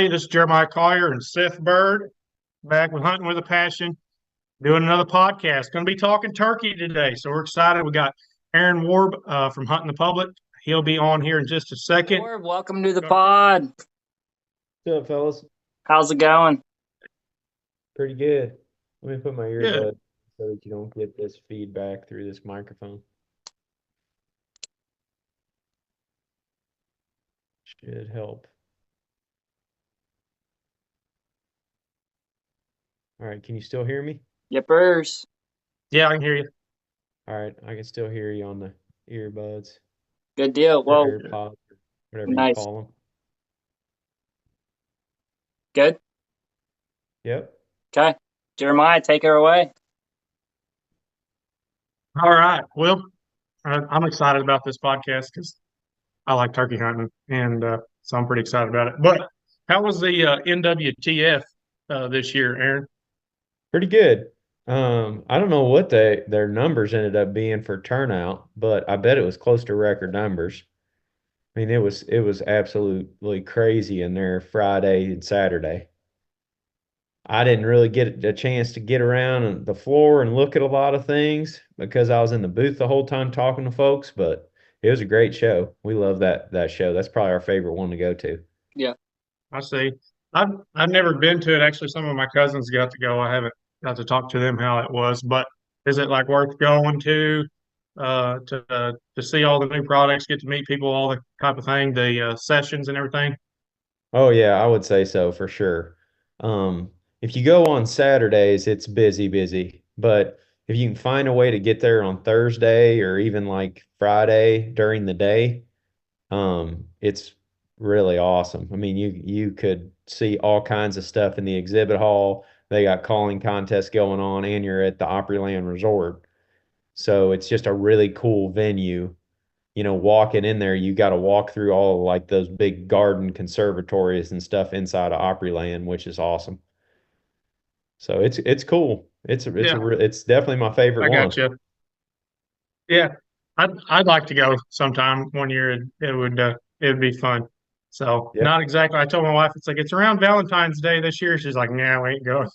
everybody. This is Jeremiah Collier and Seth Bird back with Hunting with a Passion, doing another podcast. Going to be talking turkey today, so we're excited. We got Aaron Warb from Hunting the Public. He'll be on here in just a second. Warb, welcome to the pod. What's up, fellas? How's it going? Pretty good. Let me put my earbud so that you don't get this feedback through this microphone. Should help. All right, can you still hear me? Yippers. Yeah, I can hear you. All right, I can still hear you on the earbuds. Good deal. Well, AirPods, whatever nice. you call them. Good? Yep. Okay. Jeremiah, take her away. All right. Well, I'm excited about this podcast because I like turkey hunting, and so I'm pretty excited about it. But how was the NWTF this year, Aaron? Pretty good. I don't know what their numbers ended up being for turnout, but I bet it was close to record numbers. I mean, it was absolutely crazy in there Friday and Saturday. I didn't really get a chance to get around the floor and look at a lot of things because I was in the booth the whole time talking to folks, but it was a great show. We love that show. That's probably our favorite one to go to. Yeah. I see. I've never been to it. Actually, some of my cousins got to go. I haven't got to talk to them how it was, but is it like worth going to see all the new products, get to meet people, all the type of thing, the sessions and everything? Oh yeah, I would say so for sure. If you go on Saturdays, it's busy, but if you can find a way to get there on Thursday or even like Friday during the day, it's really awesome. I mean, you could see all kinds of stuff in the exhibit hall. They got calling contests going on, and you're at the Opryland Resort. So it's just a really cool venue. You know, walking in there, you got to walk through all like those big garden conservatories and stuff inside of Opryland, which is awesome. So it's cool. It's definitely my favorite I one. got you. Yeah, I'd like to go sometime one year. It would be fun. So Yep. not exactly. I told my wife it's around Valentine's Day this year. She's like, "Nah, we ain't going."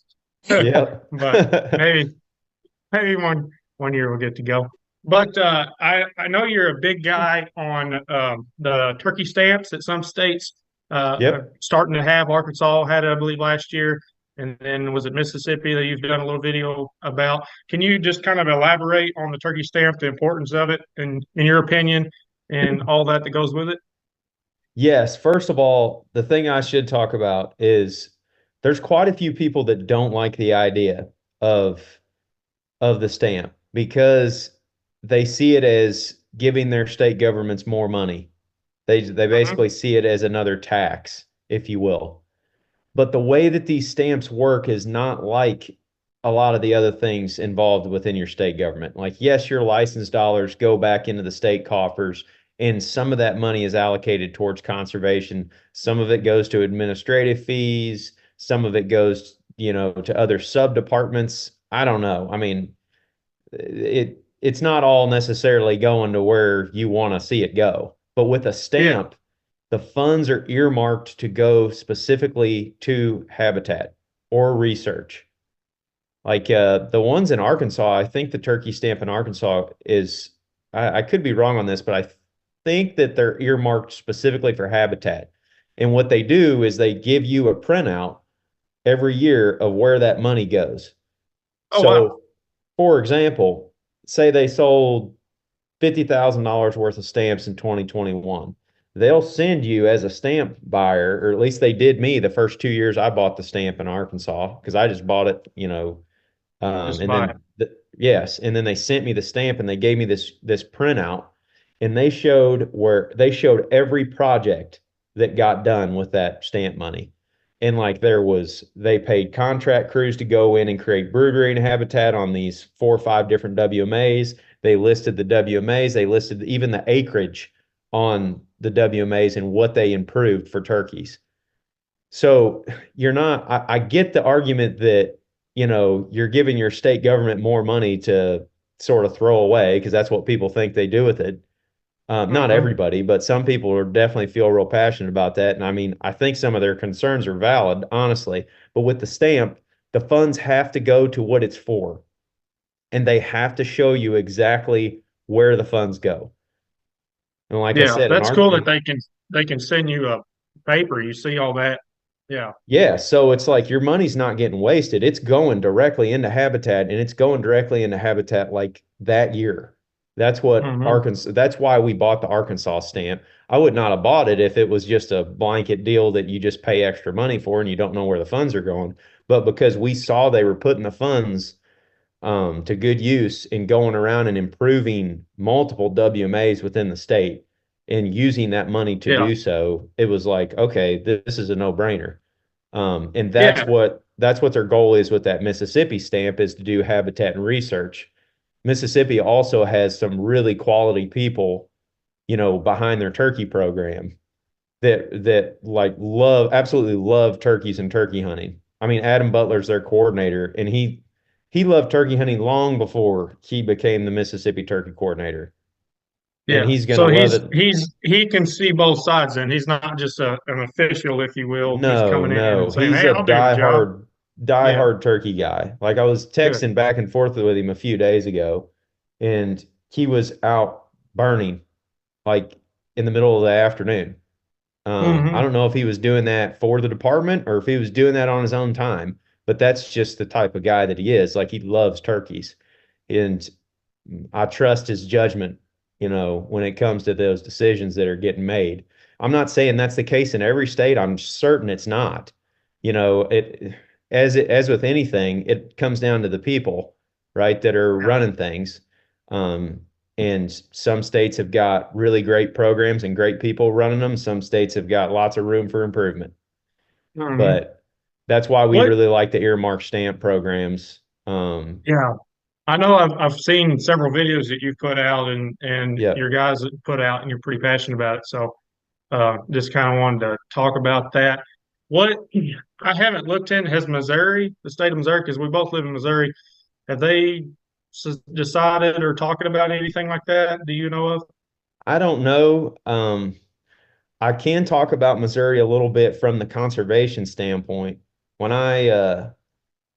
Yep. But maybe one year we'll get to go. But I know you're a big guy on the turkey stamps that some states Yep. are starting to have. Arkansas had it, I believe, last year. And then was it Mississippi that you've done a little video about? Can you just kind of elaborate on the turkey stamp, the importance of it, and in your opinion, and all that goes with it? Yes, first of all, the thing I should talk about is there's quite a few people that don't like the idea of the stamp because they see it as giving their state governments more money. They Mhm. basically see it as another tax, if you will. But the way that these stamps work is not like a lot of the other things involved within your state government. Like, yes, your license dollars go back into the state coffers, and some of that money is allocated towards conservation. Some of it goes to administrative fees. Some of it goes, to other sub departments. I don't know. I mean, it's not all necessarily going to where you want to see it go. But with a Yeah. stamp, the funds are earmarked to go specifically to habitat or research. Like the ones in Arkansas, I think the turkey stamp in Arkansas is, I could be wrong on this, but I think that they're earmarked specifically for habitat. And what they do is they give you a printout every year of where that money goes. Oh wow. So, for example, say they sold $50,000 worth of stamps in 2021. They'll send you as a stamp buyer, or at least they did me the first 2 years I bought the stamp in Arkansas because I just bought it, Just and buy it. then yes, and then they sent me the stamp and they gave me this printout, and they showed every project that got done with that stamp money. And like they paid contract crews to go in and create broodery and habitat on these 4 or 5 different WMAs. They listed the WMAs. They listed even the acreage on the WMAs and what they improved for turkeys. So I get the argument that, you're giving your state government more money to sort of throw away because that's what people think they do with it. Not Hmm. everybody, but some people are definitely feel real passionate about that. And I mean, I think some of their concerns are valid, honestly. But with the stamp, the funds have to go to what it's for, and they have to show you exactly where the funds go. And like I Yeah, said, that's cool that they can send you a paper. You see all that. Yeah. yeah, so it's like your money's not getting wasted. It's going directly into Habitat, and it's going directly into Habitat like that year. Hmm. That's why we bought the Arkansas stamp. I would not have bought it if it was just a blanket deal that you just pay extra money for and you don't know where the funds are going. But because we saw they were putting the funds to good use in going around and improving multiple WMAs within the state and using that money to Yeah. do so, it was like, okay, this is a no-brainer. And Yeah. that's what their goal is with that Mississippi stamp is to do habitat and research. Mississippi also has some really quality people, behind their turkey program that like absolutely love turkeys and turkey hunting. I mean, Adam Butler's their coordinator, and he loved turkey hunting long before he became the Mississippi turkey coordinator, and Yeah. he's gonna So love it. he can see both sides, and he's not just an official, if you will. He's No, coming in and no, saying, he's "Hey, a I'll do the job." Yeah. diehard turkey guy. Like I was Good. texting back and forth with him a few days ago, and he was out burning like in the middle of the afternoon. I Hmm. don't know if he was doing that for the department or if he was doing that on his own time, but that's just the type of guy that he is. Like he loves turkeys. And I trust his judgment, when it comes to those decisions that are getting made. I'm not saying that's the case in every state. I'm certain it's not. As with anything, it comes down to the people, right, that are Yeah. running things. Um, and some states have got really great programs and great people running them. Some states have got lots of room for improvement. Hmm. But that's why we What? really like the earmark stamp programs. Yeah. I know I've seen several videos that you've put out and Yeah. your guys that put out, and you're pretty passionate about it. So just kind of wanted to talk about that. What I haven't looked in has Missouri, the state of Missouri, because we both live in Missouri. Have they decided or talking about anything like that? Do you know of? I don't know. I can talk about Missouri a little bit from the conservation standpoint. When I uh,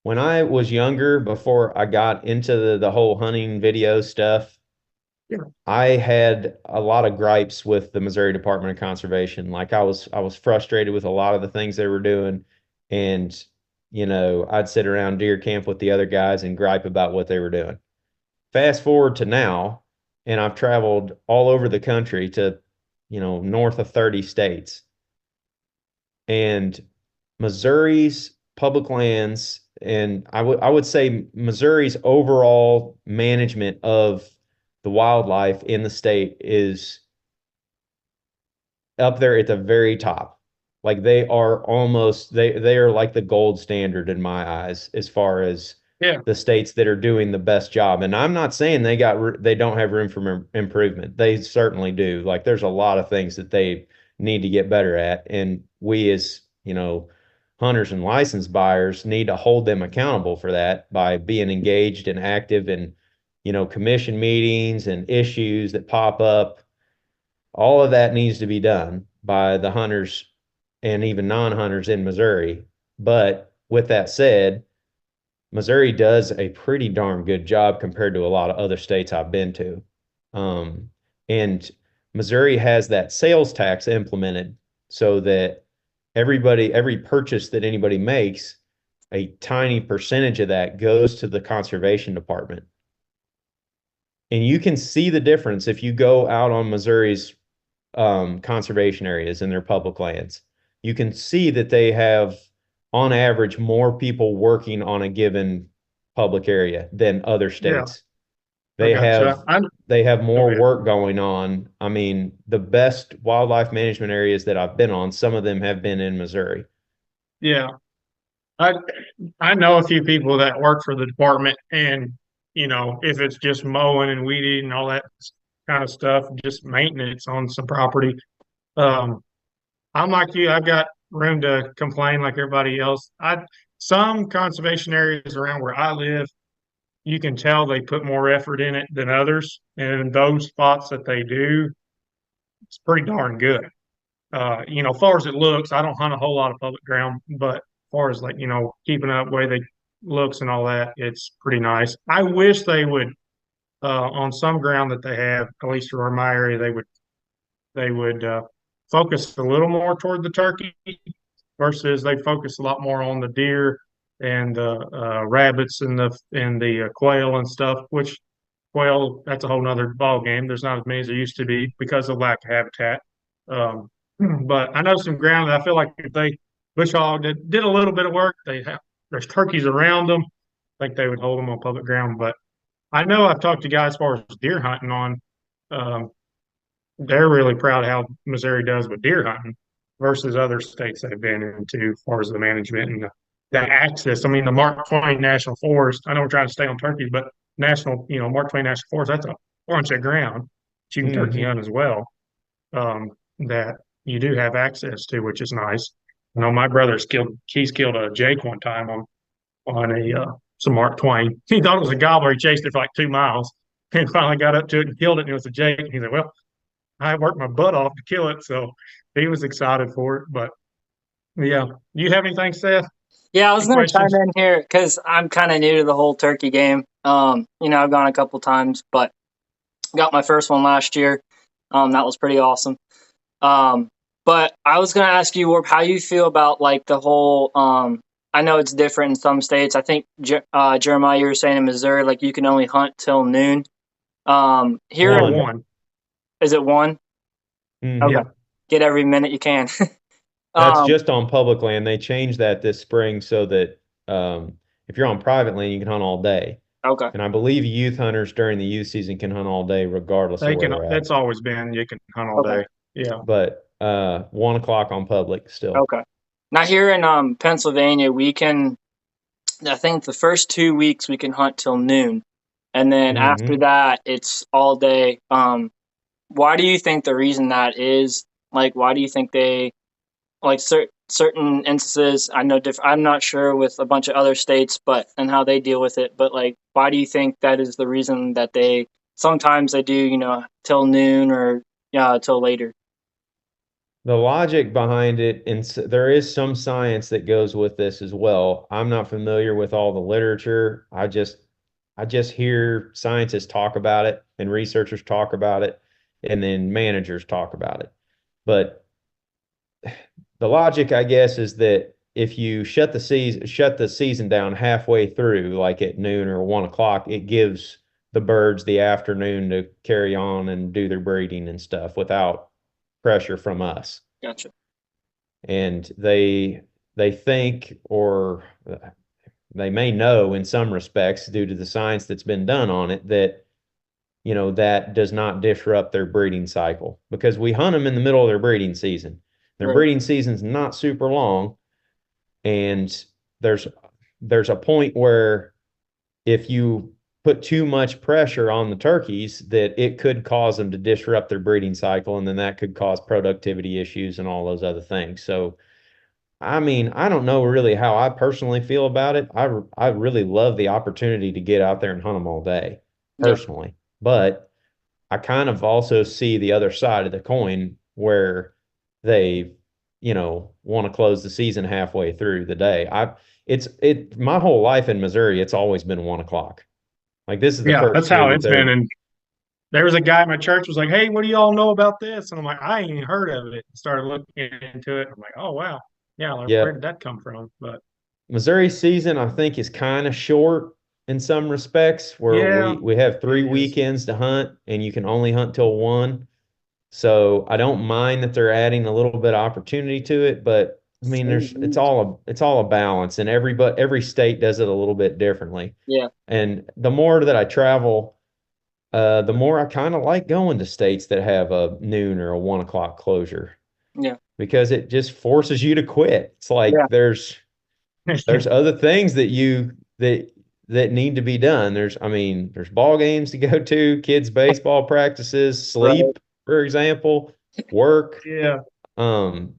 when I was younger, before I got into the whole hunting video stuff, Yeah. I had a lot of gripes with the Missouri Department of Conservation. Like I was frustrated with a lot of the things they were doing, and I'd sit around deer camp with the other guys and gripe about what they were doing. Fast forward to now, and I've traveled all over the country to, north of 30 states. And Missouri's public lands, and I would say Missouri's overall management of the wildlife in the state is up there at the very top. Like they are like the gold standard in my eyes as far as Yeah. the states that are doing the best job. And I'm not saying they don't have room for improvement. They certainly do. Like there's a lot of things that they need to get better at, and we as, hunters and license buyers need to hold them accountable for that by being engaged and active in, commission meetings and issues that pop up. All of that needs to be done by the hunters and even non-hunters in Missouri. But with that said, Missouri does a pretty darn good job compared to a lot of other states I've been to. And Missouri has that sales tax implemented so that every purchase that anybody makes, a tiny percentage of that goes to the conservation department. And you can see the difference if you go out on Missouri's conservation areas in their public lands. You can see that they have, on average, more people working on a given public area than other Yeah. states. I They gotcha. have I they have Go more ahead. work going on. I mean, the best wildlife management areas that I've been on, some of them have been in Missouri. Yeah. I I know a few people that work for the department, and if it's just mowing and weed eating and all that kind of stuff, just maintenance on some property. Um, I'm like you. I've got room to complain like everybody else. I Some conservation areas around where I live, you can tell they put more effort in it than others. And those spots that they do, it's pretty darn good. As far as it looks, I don't hunt a whole lot of public ground, but as far as like, keeping up the way they looks and all that, it's pretty nice. I wish they would, on some ground that they have, at least around my area, they would focus a little more toward the turkey versus they focus a lot more on the deer and the rabbits and the quail and stuff. Which quail, that's a whole nother ball game. There's not as many as there used to be because of lack of habitat. Um, but I know some ground that I feel like if they bush hog did a little bit of work, there's turkeys around them. I think they would hold them on public ground. But I know I've talked to guys as far as deer hunting on. Um, they're really proud of how Missouri does with deer hunting versus other states they've been into as far as the management and the access. I mean, the Mark Twain National Forest, I know we're trying to stay on turkey, but Mark Twain National Forest, that's a bunch of ground that you can turkey Hmm. hunt as well, that you do have access to, which is nice. My he's killed a jake one time on some Mark Twain. He thought it was a gobbler. He chased it for like 2 miles and finally got up to it and killed it. And it was a jake. And he said, well, I worked my butt off to kill it, so he was excited for it. But yeah, you have anything, Seth? Yeah, I was Any gonna chime questions? in here because I'm kind of new to the whole turkey game. I've gone a couple times, but got my first one last year. That was pretty awesome. Um, but I was gonna ask you, Warp, how you feel about like the whole. I know it's different in some states. I think Jeremiah, you were saying in Missouri, like you can only hunt till noon. Here in One. One. is it one? Okay, Hmm. Yeah. get every minute you can. That's um, just on public land. They changed that this spring so that if you're on private land, you can hunt all day. okay, And I believe youth hunters during the youth season can hunt all day regardless of They where can. they're at. That's always been. You can hunt all okay, day. Yeah. But 1 o'clock on public still. okay. Now here in Pennsylvania, we can. I think the first 2 weeks we can hunt till noon, and then after Hmm. that it's all day. Why do you think the reason that is? Like, why do you think they like certain instances? I know I'm not sure with a bunch of other states, but and how they deal with it. But like, why do you think that is the reason that they sometimes they do till noon or till later? The logic behind it, and there is some science that goes with this as well. I'm not familiar with all the literature. I just hear scientists talk about it and researchers talk about it, and then managers talk about it. But the logic, I guess, is that if you shut the season down halfway through, like at noon or 1 o'clock, it gives the birds the afternoon to carry on and do their breeding and stuff without pressure from us. Gotcha. And they think, or they may know in some respects due to the science that's been done on it, that that does not disrupt their breeding cycle because we hunt them in the middle of their breeding season. Their Right. breeding season's not super long, and there's there's a point where if you put too much pressure on the turkeys, that it could cause them to disrupt their breeding cycle, and then that could cause productivity issues and all those other things. So, I mean, I don't know really how I personally feel about it. I really love the opportunity to get out there and hunt them all day, Yeah. personally. But I kind of also see the other side of the coin where they, want to close the season halfway through the day. My whole life in Missouri, it's always been 1 o'clock. Like this is the Yeah. first That's year how that it's been. they're, And there was a guy at my church was like, "Hey, what do y'all know about this?" And I'm like, "I ain't even heard of it." Started looking into it. I'm like, "Oh wow, yeah. Like, where yeah, did that come from?" But Missouri season, I think, is kind of short in some respects where yeah, we have it three is. weekends to hunt and you can only hunt till one. So I don't mind that they're adding a little bit of opportunity to it, but I mean, it's all a balance, and every state does it a little bit differently. Yeah. And the more that I travel, the more I kind of like going to states that have a noon or a 1 o'clock closure Yeah. because it just forces you to quit. It's like Yeah. there's other things that need to be done. I mean, there's ball games to go to, kids' baseball practices, Right. sleep, for example, work. Yeah.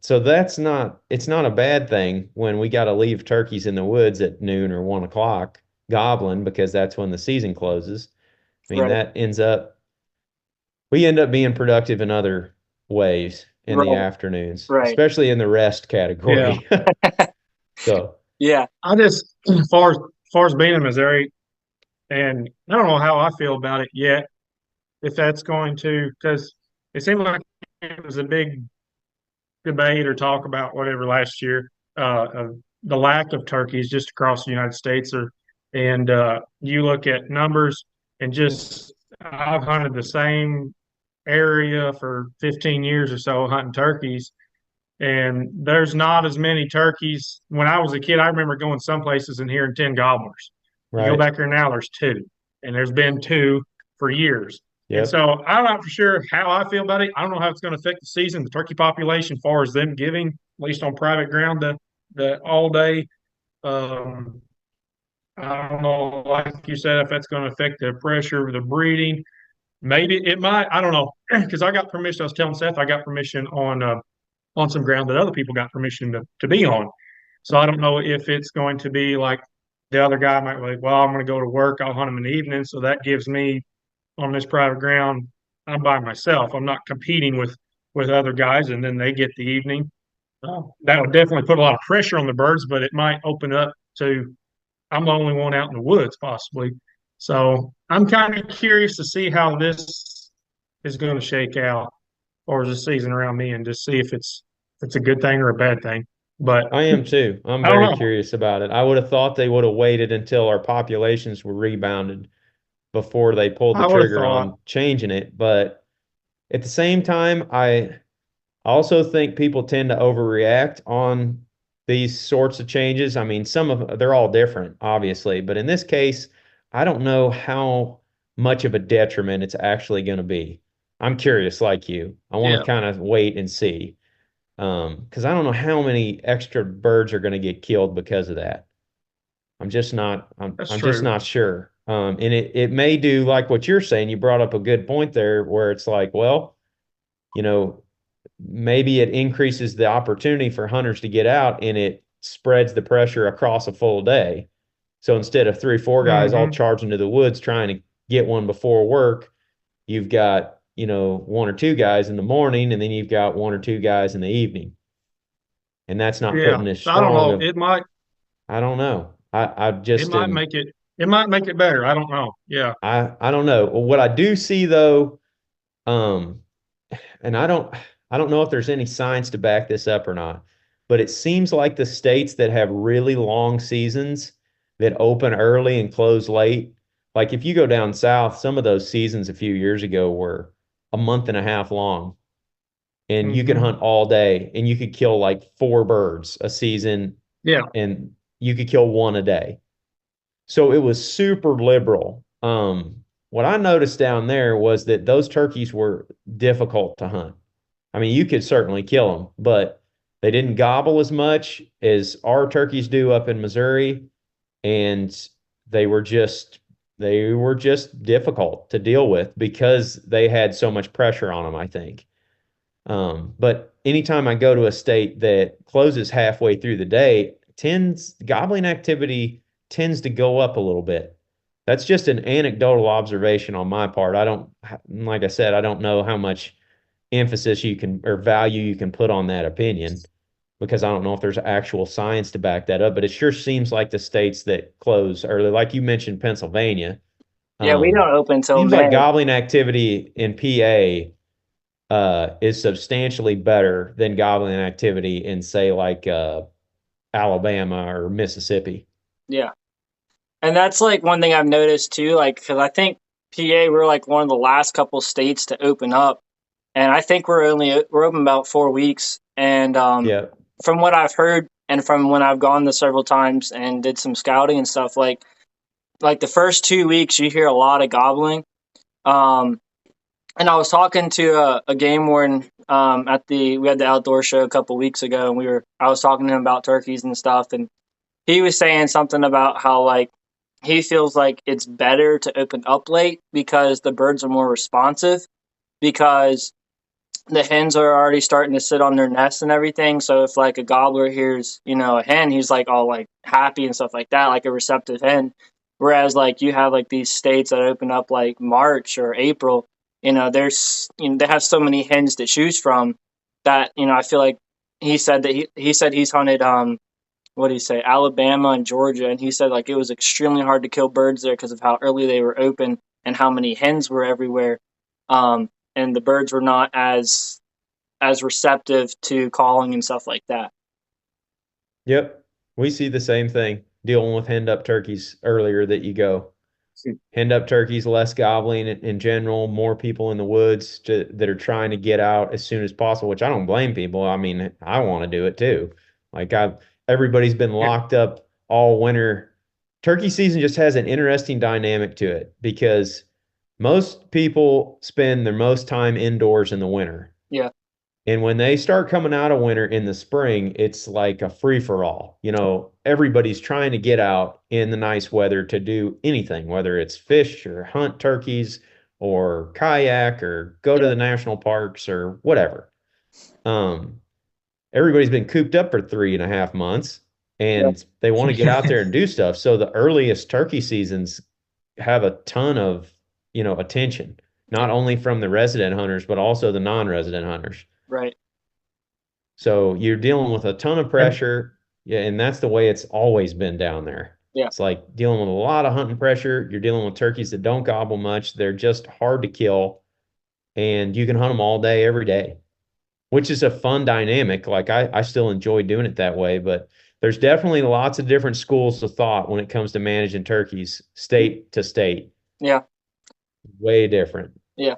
So it's not a bad thing when we got to leave turkeys in the woods at noon or 1 o'clock gobbling because that's when the season closes. I mean, Right. we end up being productive in other ways in the Right. afternoons, Right. especially in the rest Yeah. category. So, Yeah. I just, as far as being in Missouri, and I don't know how I feel about it yet, if that's going to, because it seemed like it was a big debate or talk about whatever last year, of the lack of turkeys just across the United States. And you look at numbers and just, I've hunted the same area for 15 years or so hunting turkeys, and there's not as many turkeys. When I was a kid, I remember going some places and hearing 10 gobblers. You go right. back there now, there's two, and there's been two for years. And Yep. so I'm not for sure how I feel about it. I don't know how it's going to affect the season, the turkey population, as far as them giving, at least on private ground, the all day. Um, I don't know, like you said, if that's going to affect the pressure of the breeding. Maybe it might. I don't know, because I got permission. I was telling Seth I got permission on some ground that other people got permission to be on. So I don't know if it's going to be like the other guy might be like, well, I'm going to go to work. I'll hunt them in the evening. So that gives me on this private ground, I'm by myself. I'm not competing with other guys, and then they get the evening. That would definitely put a lot of pressure on the birds, but it might open up to I'm the only one out in the woods possibly. So I'm kind of curious to see how this is going to shake out or the season around me, and just see if it's a good thing or a bad thing. But I am too. I'm I don't very know. curious about it. I would have thought they would have waited until our populations were rebounded before they pulled the I would have trigger thought, on changing it. But at the same time, I also think people tend to overreact on these sorts of changes. I mean, some of they're all different, obviously, but in this case, I don't know how much of a detriment it's actually going to be. I'm curious, like you. I want yeah, to kind of wait and see. Because I don't know how many extra birds are going to get killed because of that. I'm just not that's I'm just true. not sure. And it may do like what you're saying. You brought up a good point there where it's like, well, you know, maybe it increases the opportunity for hunters to get out and it spreads the pressure across a full day. So instead of three, four guys all Hmm. charging to the woods trying to get one before work, you've got, one or two guys in the morning and then you've got one or two guys in the evening. And that's not Yeah. putting as So I don't strong know. of, I don't know. I It just might am make it might make it better. I don't know. Yeah. I don't know. What I do see though, um, and I don't know if there's any science to back this up or not, but it seems like the states that have really long seasons that open early and close late, like if you go down south, some of those seasons a few years ago were a month and a half long, and you could Hmm. hunt all day and you could kill like four birds a season Yeah. and you could kill one a day. So it was super liberal. What I noticed down there was that those turkeys were difficult to hunt. I mean, you could certainly kill them, but they didn't gobble as much as our turkeys do up in Missouri, and they were just they were just difficult to deal with because they had so much pressure on them, I think. But anytime I go to a state that closes halfway through the day, tends gobbling activity tends to go up a little bit. That's just an anecdotal observation on my part. I don't, like I said, I don't know how much emphasis you can or value you can put on that opinion because I don't know if there's actual science to back that up. But it sure seems like the states that close early, like you mentioned, Pennsylvania, Yeah, we um, don't open till seems May. like gobbling activity in PA is substantially better than gobbling activity in, say, like Alabama or Mississippi. Yeah. And that's like one thing I've noticed too, like, because I think PA, we're like one of the last couple states to open up. And I think we're open about 4 weeks. And Yeah, from what I've heard and from when I've gone there several times and did some scouting and stuff, like the first 2 weeks, you hear a lot of gobbling. Um, and I was talking to a game warden we had the outdoor show a couple weeks ago, and I was talking to him about turkeys and stuff, and he was saying something about how like he feels like it's better to open up late because the birds are more responsive because the hens are already starting to sit on their nests and everything. So if like a gobbler hears, a hen, he's like all like happy and stuff like that, like a receptive hen. Whereas like you have like these states that open up like March or April, they have so many hens to choose from that, I feel like he said he's hunted, what did he say, Alabama and Georgia, and he said like it was extremely hard to kill birds there because of how early they were open and how many hens were everywhere. And the birds were not as receptive to calling and stuff like that. Yep. We see the same thing dealing with henned up turkeys earlier that you go. Henned up turkeys, less gobbling in general, more people in the woods that are trying to get out as soon as possible, which I don't blame people. I mean, I want to do it too. Like everybody's been locked up all winter. Turkey season just has an interesting dynamic to it because most people spend their most time indoors in the winter. Yeah. And when they start coming out of winter in the spring, it's like a free for all. Everybody's trying to get out in the nice weather to do anything, whether it's fish or hunt turkeys or kayak or go to the national parks or whatever. Everybody's been cooped up for 3.5 months and they want to get out there and do stuff. So the earliest turkey seasons have a ton of, attention, not only from the resident hunters, but also the non-resident hunters. Right. So you're dealing with a ton of pressure. Yeah, and that's the way it's always been down there. Yeah. It's like dealing with a lot of hunting pressure. You're dealing with turkeys that don't gobble much. They're just hard to kill. And you can hunt them all day, every day, which is a fun dynamic. Like I still enjoy doing it that way, but there's definitely lots of different schools of thought when it comes to managing turkeys state to state. Yeah. Way different. Yeah.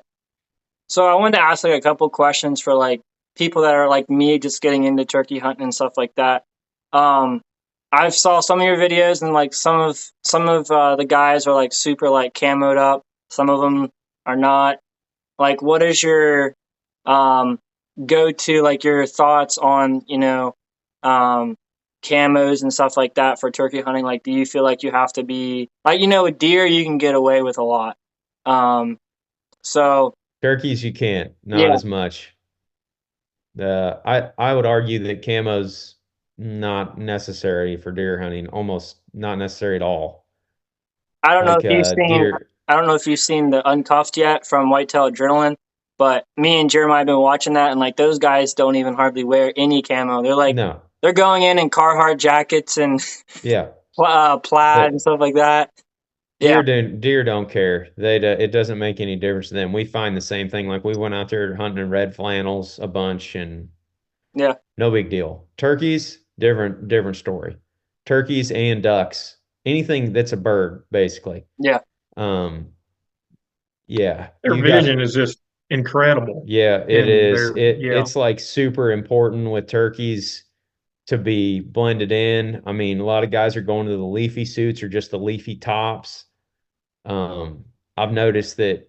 So I wanted to ask like a couple questions for like people that are like me, just getting into turkey hunting and stuff like that. I saw some of your videos and like some of the guys are like super like camoed up. Some of them are not. Like, what is your go to, like your thoughts on camos and stuff like that for turkey hunting? Like, do you feel like you have to be like, with deer you can get away with a lot. So turkeys you can't, not as much. I would argue that camo's not necessary for deer hunting, almost not necessary at all. I don't know Like if you've seen deer. I don't know if you've seen the Uncuffed yet from Whitetail Adrenaline, but me and Jeremiah have been watching that, and like those guys don't even hardly wear any camo. They're like No. they're going in Carhartt jackets and Yeah. plaid and stuff like that. Yeah. Deer don't care. It doesn't make any difference to them. We find the same thing. Like we went out there hunting in red flannels a bunch and Yeah. no big deal. Turkeys, different story. Turkeys and ducks, anything that's a bird, basically. Yeah. Yeah. Their vision is just incredible. Yeah, it is. Yeah. It's like super important with turkeys to be blended in. I mean, a lot of guys are going to the leafy suits or just the leafy tops. I've noticed that,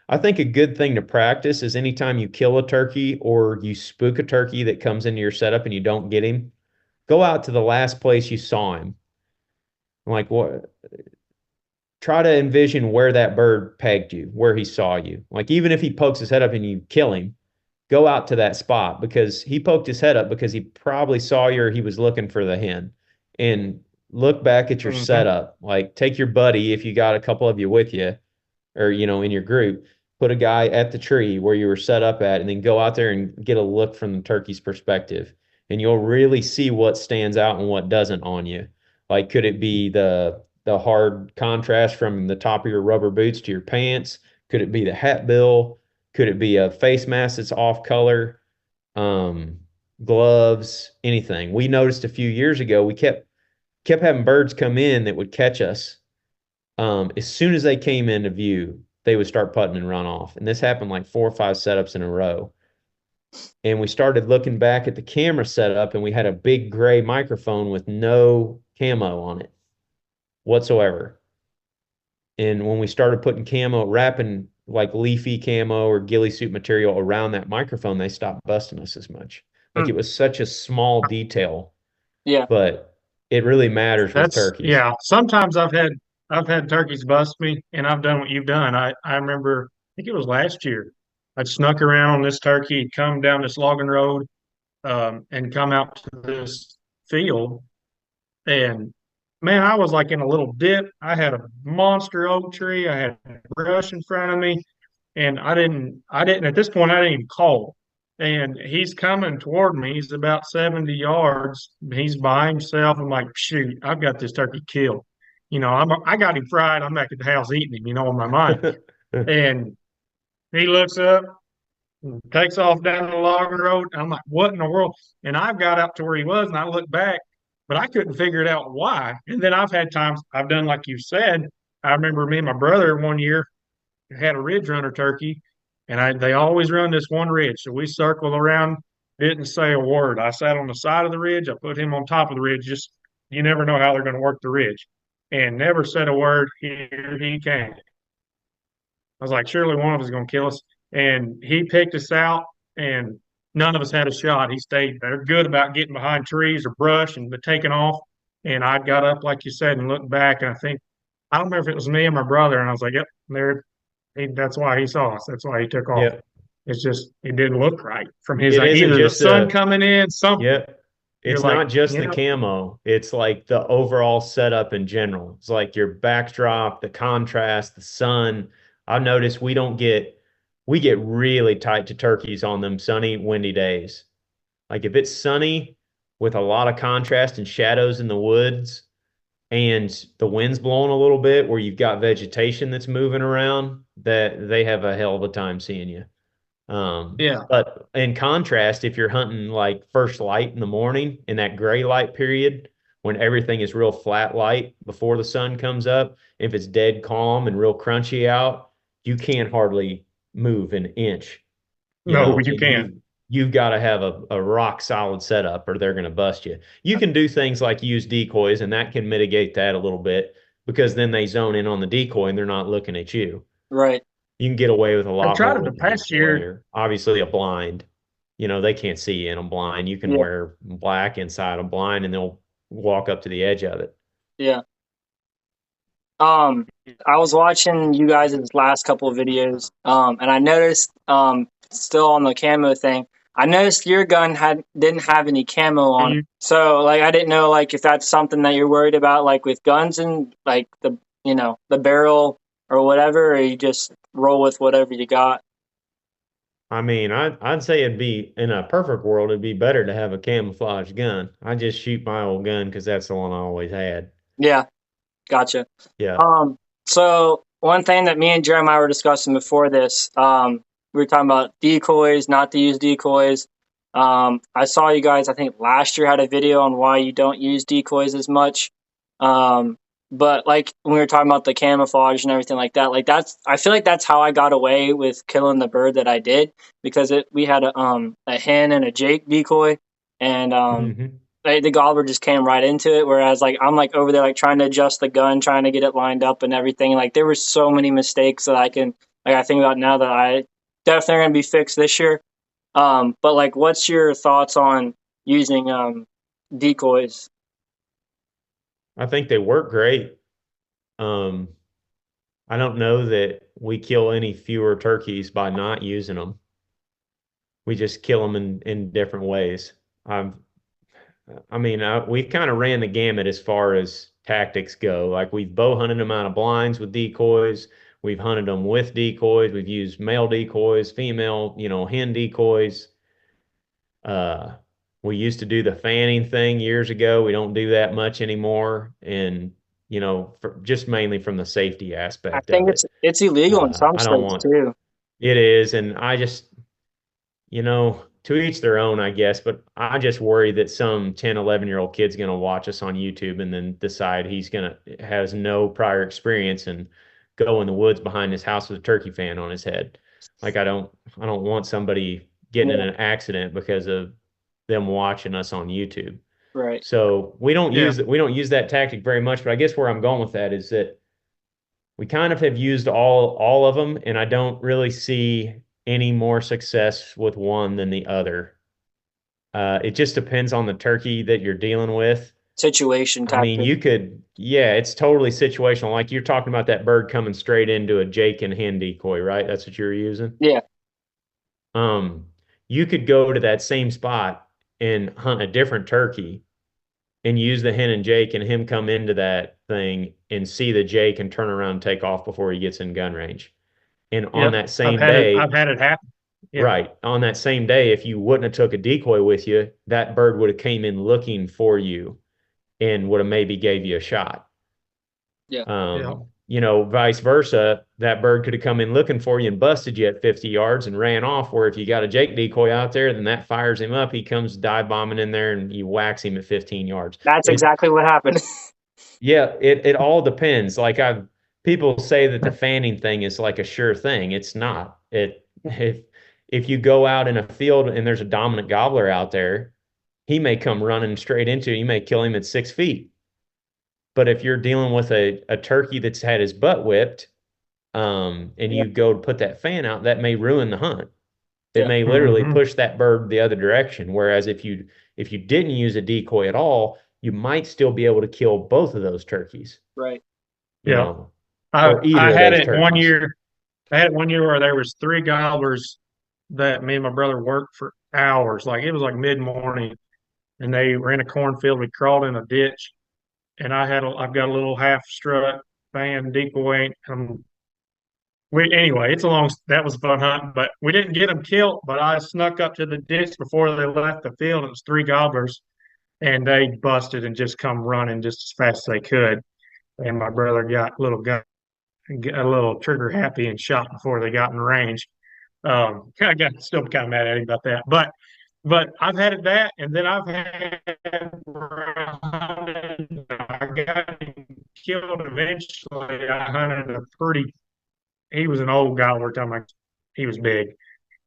I think a good thing to practice is anytime you kill a turkey or you spook a turkey that comes into your setup and you don't get him, go out to the last place you saw him. Like what? Try to envision where that bird pegged you, where he saw you. Like even if he pokes his head up and you kill him, go out to that spot because he poked his head up because he probably saw you or he was looking for the hen. And look back at your setup. Like take your buddy, if you got a couple of you with you or, in your group, put a guy at the tree where you were set up at and then go out there and get a look from the turkey's perspective. And you'll really see what stands out and what doesn't on you. Like, could it be the hard contrast from the top of your rubber boots to your pants? Could it be the hat bill? Could it be a face mask that's off color? Gloves, anything. We noticed a few years ago, we kept having birds come in that would catch us. As soon as they came into view, they would start putting and run off. And this happened like 4 or 5 setups in a row. And we started looking back at the camera setup and we had a big gray microphone with no camo on it whatsoever. And when we started putting camo, wrapping like leafy camo or ghillie suit material around that microphone, they stopped busting us as much. Like it was such a small detail. Yeah. But it really matters with turkeys. Yeah. Sometimes I've had turkeys bust me and I've done what you've done. I remember, I think it was last year. I'd snuck around on this turkey, come down this logging road, and come out to this field. And man, I was like in a little dip. I had a monster oak tree. I had brush in front of me, and I didn't at this point. I didn't even call. And he's coming toward me. He's about 70 yards. He's by himself. I'm like, shoot, I've got this turkey killed. I got him fried. I'm back at the house eating him. In my mind. And he looks up, takes off down the logging road. I'm like, what in the world? And I've got up to where he was, and I look back, but I couldn't figure it out why. And then I've had times I've done like you said. I remember me and my brother one year had a ridge runner turkey, and they always run this one ridge. So we circled around, didn't say a word. I sat on the side of the ridge. I put him on top of the ridge. Just you never know how they're going to work the ridge, and never said a word. Here he came. I was like, surely one of us is going to kill us. And he picked us out, and none of us had a shot. He stayed there, good about getting behind trees or brush and taking off. And I got up, like you said, and looked back, and I don't remember if it was me and my brother, and I was like, yep, there. That's why he saw us. That's why he took off. Yep. It's just it didn't look right from his It isn't either the just sun coming in, something. yep. You're It's like, not just the camo. It's like the overall setup in general. It's like your backdrop, the contrast, the sun. I've noticed we get really tight to turkeys on them sunny, windy days. Like if it's sunny with a lot of contrast and shadows in the woods and the wind's blowing a little bit where you've got vegetation that's moving around, that they have a hell of a time seeing you. yeah, But in contrast, if you're hunting like first light in the morning in that gray light period, when everything is real flat light before the sun comes up, if it's dead calm and real crunchy out, you can't hardly move an inch, no, you and can't. you've got to have a rock solid setup or they're going to bust you. You can do things like use decoys, and that can mitigate that a little bit because then they zone in on the decoy and they're not looking at you. Right. You can get away with a I've lot tried more it the with a past decoy year. or obviously a blind. They can't see you in a blind. You can Yeah. wear black inside a blind and they'll walk up to the edge of it. Yeah. I was watching you guys' last couple of videos, and I noticed, still on the camo thing, I noticed your gun didn't have any camo on it. You, So, like, I didn't know, like, if that's something that you're worried about, like, with guns and, like, the barrel or whatever, or you just roll with whatever you got. I mean, I'd say it'd be in a perfect world, it'd be better to have a camouflage gun. I just shoot my old gun because that's the one I always had. Yeah, gotcha. Yeah. So one thing that me and Jeremiah were discussing before this, we were talking about decoys, not to use decoys. I saw you guys, I think last year had a video on why you don't use decoys as much. But like when we were talking about the camouflage and everything like that, like I feel like that's how I got away with killing the bird that I did because we had a hen and a Jake decoy, and Hmm. the gobbler just came right into it. Whereas like I'm like over there like trying to adjust the gun, trying to get it lined up and everything. Like there were so many mistakes that I think about now that I definitely are gonna be fixed this year. But like, what's your thoughts on using decoys? I think they work great. Um, I don't know that we kill any fewer turkeys by not using them. We just kill them in different ways. I've I mean, we've kind of ran the gamut as far as tactics go. Like we've bow hunted them out of blinds with decoys. We've hunted them with decoys. We've used male decoys, female, hen decoys. Uh, we used to do the fanning thing years ago. We don't do that much anymore. And, just mainly from the safety I aspect think of it. it's illegal in some I don't states want, too. it is. And to each their own, I guess, but I just worry that some 10, 11-year-old kid's going to watch us on YouTube and then decide has no prior experience and go in the woods behind his house with a turkey fan on his head. Like I don't want somebody getting in Yeah, an accident because of them watching us on YouTube. right. So yeah, we don't use that tactic very much, but I guess where I'm going with that is that we kind of have used all of them, and I don't really see any more success with one than the other. It just depends on the turkey that you're dealing with. Situation I mean, tactic. yeah, it's totally situational. Like you're talking about that bird coming straight into a Jake and hen decoy, right? That's what you're using. Yeah, Um, you could go to that same spot and hunt a different turkey and use the hen and Jake and him come into that thing and see the Jake and turn around and take off before he gets in gun range. And on Yep. that same day, I've had it happen. Yeah. right, on that same day, if you wouldn't have took a decoy with you, that bird would have came in looking for you and would have maybe gave you a shot. Yeah. Yeah. Vice versa, that bird could have come in looking for you and busted you at 50 yards and ran off. Where if you got a Jake decoy out there, then that fires him up. He comes dive bombing in there and you wax him at 15 yards. That's exactly what happened. Yeah, it all depends. Like people say that the fanning thing is like a sure thing. It's not. If you go out in a field and there's a dominant gobbler out there, he may come running straight into you. You may kill him at 6 feet. But if you're dealing with a turkey that's had his butt whipped, and Yeah. you go to put that fan out, that may ruin the hunt. It Yeah. may literally Mhm. push that bird the other direction. Whereas if you didn't use a decoy at all, you might still be able to kill both of those turkeys, Right. Yeah. or I either of had those it one turkeys. year. I had it one year where there was three gobblers that me and my brother worked for hours. Like it was like mid morning, and they were in a cornfield. We crawled in a ditch, and I've got a little half strut fan decoy. Anyway, that was a fun hunt, but we didn't get them killed. But I snuck up to the ditch before they left the field. It was three gobblers, and they busted and just come running just as fast as they could. And my brother got a little trigger happy and shot before they got in range. I got still kind of mad at him about that, but I've had it that, and then I've had I got him killed eventually. I hunted a pretty. He was an old gobbler. He was big,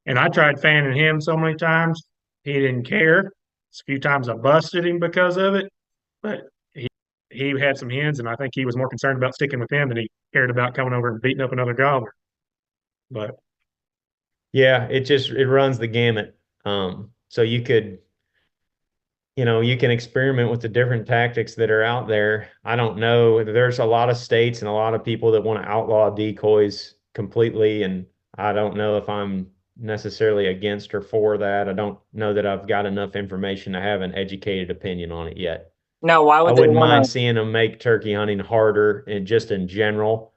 and I tried fanning him so many times. He didn't care. A few times I busted him because of it, but he had some hens, and I think he was more concerned about sticking with them than he cared about coming over and beating up another gobbler. But Yeah, it runs the gamut. So you can experiment with the different tactics that are out there. I don't know. There's a lot of states and a lot of people that want to outlaw decoys completely, and I don't know if I'm necessarily against or for that. I don't know that I've got enough information to have an educated opinion on it yet. Now, why I would they wouldn't mind want seeing them make turkey hunting harder and just in general,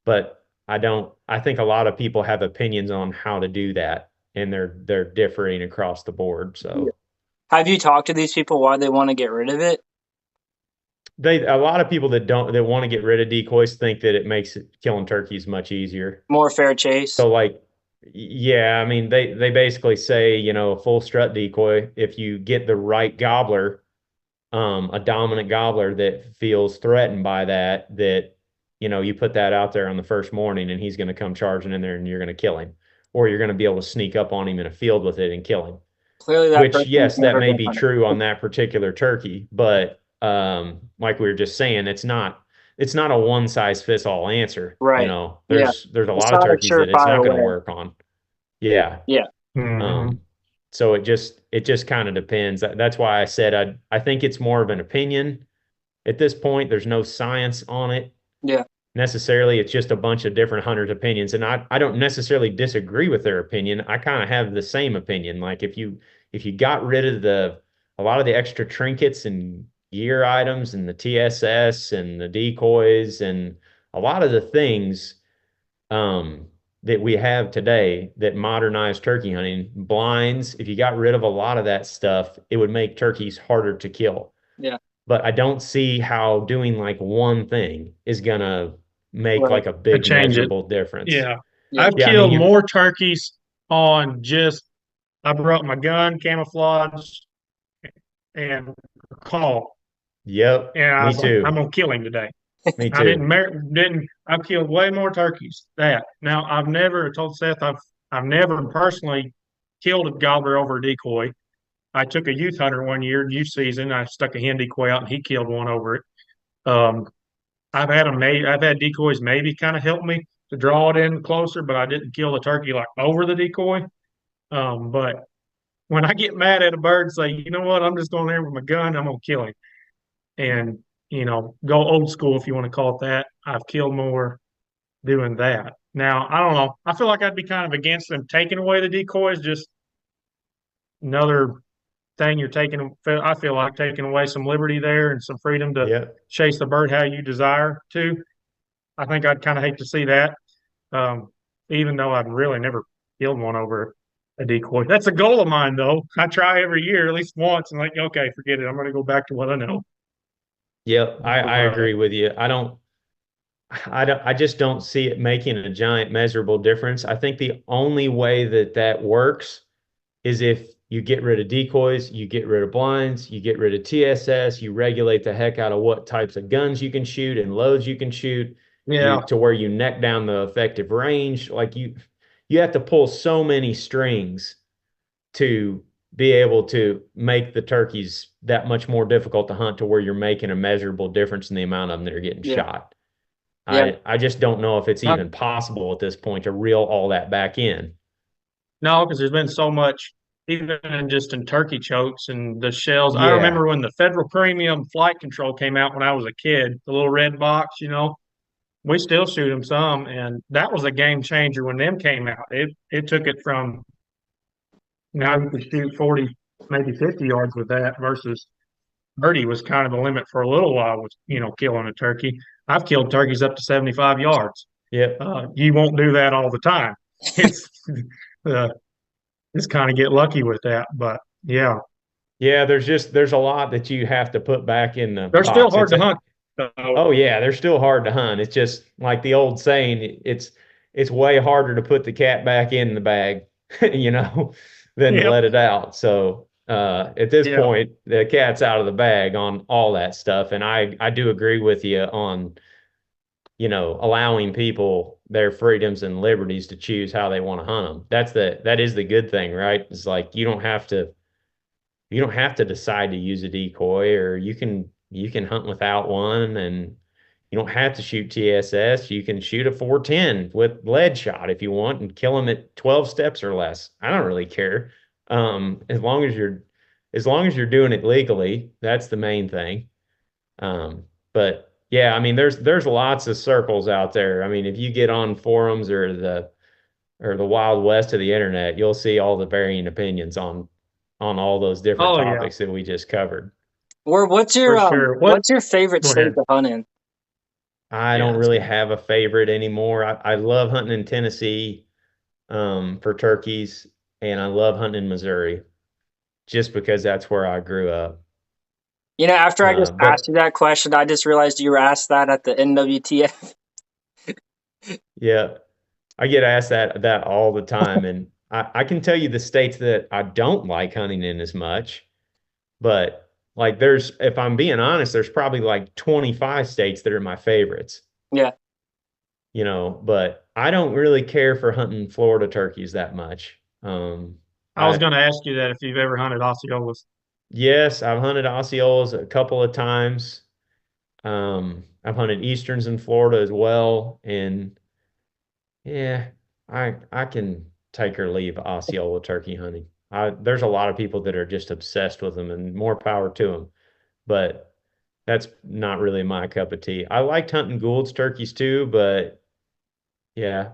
but I don't. I think a lot of people have opinions on how to do that, and they're differing across the board. to? So Have you talked to these people why they want to get rid of it? a lot of people that want to get rid of decoys think that it makes killing turkeys much easier. More fair chase. So like, yeah, I mean they basically say, a full strut decoy, if you get the right gobbler, a dominant gobbler that feels threatened by that you put that out there on the first morning and he's going to come charging in there and you're going to kill him, or you're going to be able to sneak up on him in a field with it and kill him. Clearly, that Which, person's yes, that never may been be hunted. true on that particular turkey, but like we were just saying, it's not a one size fits all answer. Right. Yeah. There's a It's lot of not a turkeys that it's surefire not going to way. work on. Yeah. Yeah. mhm. Um, so it just kind of depends. That's why I said I think it's more of an opinion at this point. There's no science on it Yeah. necessarily. It's just a bunch of different hunters' opinions. And I don't necessarily disagree with their opinion. I kind of have the same opinion. Like if you got rid of a lot of the extra trinkets and gear items and the TSS and the decoys and a lot of the things um, that we have today that modernize turkey hunting, blinds, if you got rid of a lot of that stuff, it would make turkeys harder to kill. Yeah. But I don't see how doing like one thing is gonna make Right. like a To big change it. measurable difference. Yeah. Yeah. I've Yeah, I mean killed you more turkeys on just I brought my gun, camouflage, and call, yep, and I me was like, I'm too. gonna kill him today. Me I too. didn't I've killed way more turkeys that. Now I've never told Seth I've never personally killed a gobbler over a decoy. I took a youth hunter one year, youth season. I stuck a hen decoy out and he killed one over it. Um, I've had decoys maybe kind of help me to draw it in closer, but I didn't kill the turkey like over the decoy. But when I get mad at a bird, and say, you know what, I'm just going there with my gun, I'm gonna kill him. And, go old school if you want to call it that. I've killed more doing that. Now, I don't know. I feel like I'd be kind of against them taking away the decoys, just another thing. You're taking, I feel like taking away some liberty there and some freedom to Yeah. chase the bird how you desire to. I think I'd kind of hate to see that. Um, even though I've really never killed one over a decoy. That's a goal of mine, though. I try every year at least once, and like, okay, forget it. I'm going to go back to what I know. Yep, I But, agree with you. I just don't see it making a giant measurable difference. I think the only way that that works is if you get rid of decoys, you get rid of blinds, you get rid of TSS, you regulate the heck out of what types of guns you can shoot and loads you can shoot, you yeah, to where you neck down the effective range. Like you have to pull so many strings to be able to make the turkeys that much more difficult to hunt to where you're making a measurable difference in the amount of them that are getting Yeah. shot. Yeah. I just don't know if it's I, even possible at this point to reel all that back in. no, because there's been so much, even just in turkey chokes and the shells. I Yeah. remember when the Federal Premium Flight Control came out when I was a kid, the little red box, we still shoot them some, and that was a game changer when them came out. It took it from now you could shoot 40, maybe 50 yards with that versus 30 was kind of the limit for a little while with, killing a turkey. I've killed turkeys up to 75 yards. Yep. You won't do that all the time. It's uh, just kind of get lucky with that. But yeah, Yeah, there's a lot that you have to put back in the they're still box. hard to hunt. So, Oh yeah, they're still hard to hunt. It's just like the old saying, it's way harder to put the cat back in the bag, than to yep, let it out. So at this yeah. point, the cat's out of the bag on all that stuff. And I do agree with you on, allowing people their freedoms and liberties to choose how they want to hunt them. That is the good thing, right? It's like you don't have to decide to use a decoy, or you can hunt without one, and you don't have to shoot TSS. You can shoot a 410 with lead shot if you want and kill them at 12 steps or less. I don't really care. As long as you're doing it legally, that's the main thing. But yeah, I mean, there's lots of circles out there. I mean, if you get on forums or the wild west of the internet, you'll see all the varying opinions on all those different Oh yeah, topics that we just covered. Or for sure. What? what's your favorite Go state ahead. to hunt in? I Yeah, don't that's really good. have a favorite anymore. I love hunting in Tennessee for turkeys, and I love hunting in Missouri just because that's where I grew up. After I just asked But you that question, I just realized you were asked that at the NWTF. yeah, I get asked that all the time, and I can tell you the states that I don't like hunting in as much. But like if I'm being honest, there's probably like 25 states that are my favorites, Yeah. but I don't really care for hunting Florida turkeys that much. I was I going to ask you that if you've ever hunted Osceolas. Yes, I've hunted Osceolas a couple of times. I've hunted Easterns in Florida as well, and yeah, I can take or leave Osceola turkey hunting. There's a lot of people that are just obsessed with them, and more power to them. But that's not really my cup of tea. I liked hunting Gould's turkeys too, but yeah,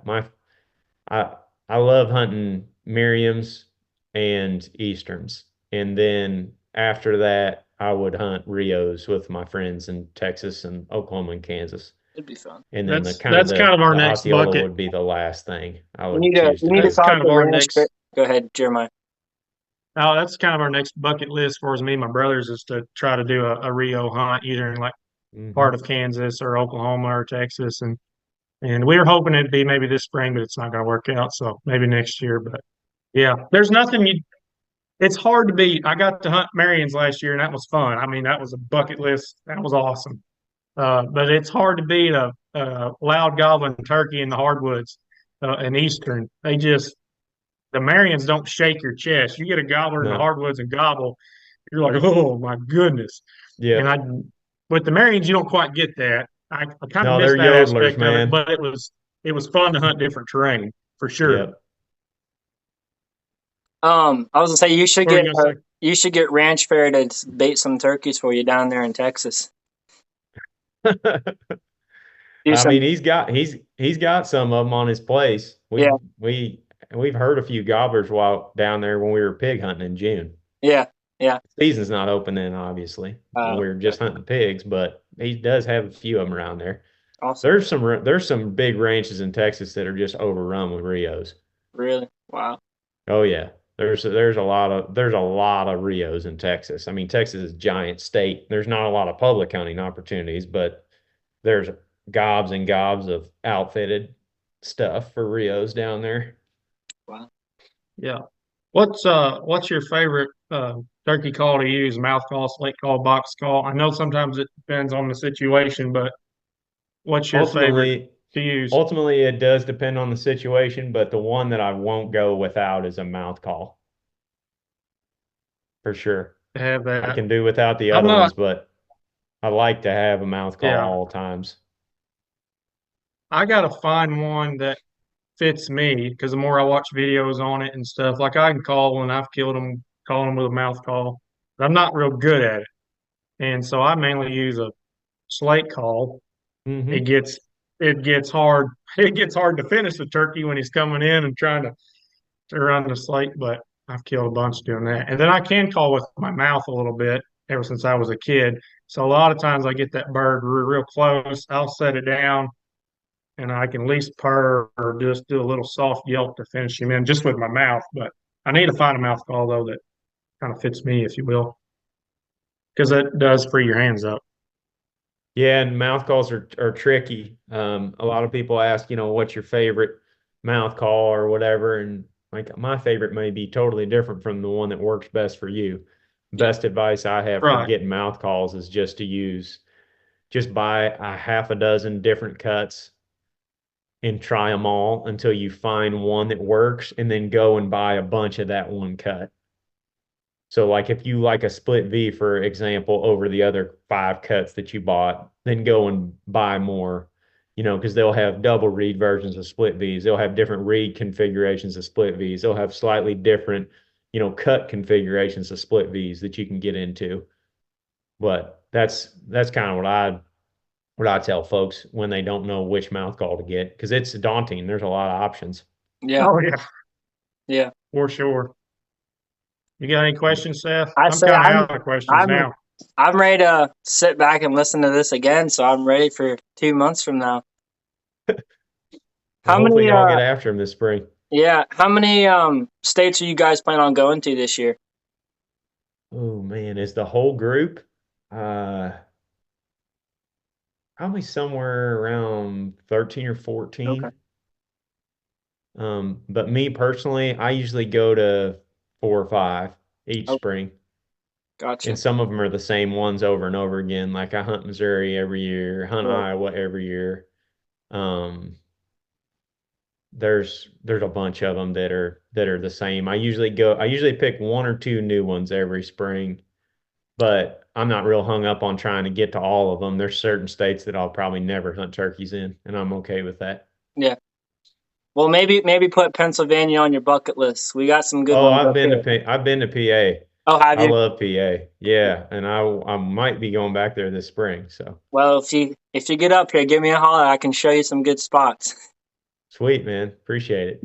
I I love hunting Merriam's and Easterns. And then after that, I would hunt Rios with my friends in Texas and Oklahoma and Kansas. It'd be fun. And then the That's kind of that's kind of our the next Osceola bucket. would be the last thing I We would need to choose we to need to That's do. talk kind of to our ranch. next. Go ahead, Jeremiah. Oh, that's kind of our next bucket list for us, me and my brothers, is to try to do a Rio hunt either in like Hmm. part of Kansas or Oklahoma or Texas, and we were hoping it'd be maybe this spring, but it's not going to work out. So maybe next year. But yeah, there's nothing you. It's hard to beat. I got to hunt Marion's last year, and that was fun. I mean, that was a bucket list. That was awesome. But it's hard to beat a loud gobbling turkey in the hardwoods, in Eastern. The Marions don't shake your chest. You get a gobbler in the No. hardwoods and gobble, you're like, oh my goodness. And Yep. with the Marions, you don't quite get that. I kind of No, miss they're that yodelers, aspect of it, man. but it was fun to hunt different terrain for sure. Yep. I was gonna say What were you gonna say? you should get Ranch Fair to bait some turkeys for you down there in Texas. Do I mean, some, he's got some of them on his place. yeah, We've heard a few gobblers while down there when we were pig hunting in June. yeah. Yeah. Season's not open then, obviously. We're just hunting pigs, but he does have a few of them around there. Awesome. There's some big ranches in Texas that are just overrun with Rios. Really? Wow. Oh yeah. There's a lot of Rios in Texas. I mean, Texas is a giant state. There's not a lot of public hunting opportunities, but there's gobs and gobs of outfitted stuff for Rios down there. Wow. Yeah. What's your favorite turkey call to use? Mouth call, slate call, box call? I know sometimes it depends on the situation, but what's your favorite Ultimately, to use ultimately it does depend on the situation, but the one that I won't go without is a mouth call for sure. to have I that? can do without the I'm other not, ones, but I like to have a mouth call yeah. all times. I gotta find one that fits me because the more I watch videos on it and stuff, like I can call when I've killed them, calling them with a mouth call, but I'm not real good at it. And so I mainly use a slate call. It Hmm. gets it gets hard. It gets hard to finish the turkey when he's coming in and trying to run the slate, but I've killed a bunch doing that. And then I can call with my mouth a little bit ever since I was a kid. So a lot of times I get that bird real close. I'll set it down and I can at least purr or just do a little soft yelp to finish him in just with my mouth. But I need to find a mouth call though that kind of fits me, if you will, because it does free your hands up. Yeah, and mouth calls are tricky. A lot of people ask, what's your favorite mouth call or whatever, and like my favorite may be totally different from the one that works best for you. Yeah. Best advice I have for Right. getting mouth calls is just buy a half a dozen different cuts and try them all until you find one that works, and then go and buy a bunch of that one cut. So like if you like a split V, for example, over the other five cuts that you bought, then go and buy more, because they'll have double reed versions of split Vs. They'll have different reed configurations of split Vs. They'll have slightly different, cut configurations of split Vs that you can get into. But that's kind of what I tell folks when they don't know which mouth call to get, because it's daunting. There's a lot of options. Yeah. Oh yeah, Yeah. for sure. You got any questions, Seth? I I'm say kind of out of questions I'm now. I'm ready to sit back and listen to this again, so I'm ready for 2 months from now. Well, How hopefully many y'all get after them this spring. how many states are you guys planning on going to this year? Oh man, is the whole group? Uh, Probably somewhere around 13 or Okay. 14. But me personally, I usually go to 4 or 5 each Oh, spring. And gotcha. some of them are the same ones over and over again. Like I hunt Missouri every year, hunt Right. Iowa every year. Um, there's a bunch of them that are the same. I usually pick one or two new ones every spring, but I'm not real hung up on trying to get to all of them. There's certain states that I'll probably never hunt turkeys in, and I'm okay with that. Yeah. Well, maybe put Pennsylvania on your bucket list. We got some good Oh, ones up here. I've been to PA. Oh, have I you? love PA. Yeah, and I might be going back there this spring. So Well, if you get up here, give me a holler. I can show you some good spots. sweet, man. Appreciate it.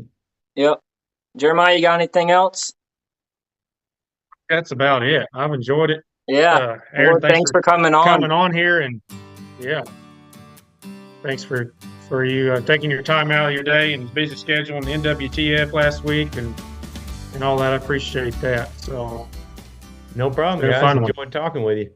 Yep. Jeremiah, you got anything else? That's about it. I've enjoyed it. Yeah. Aaron, Well, thanks thanks for for coming on. coming on here, and yeah, thanks for you taking your time out of your day and busy schedule on the NWTF last week and all that. I appreciate that. So No it's problem, been a guys. fun one. Enjoyed talking with you.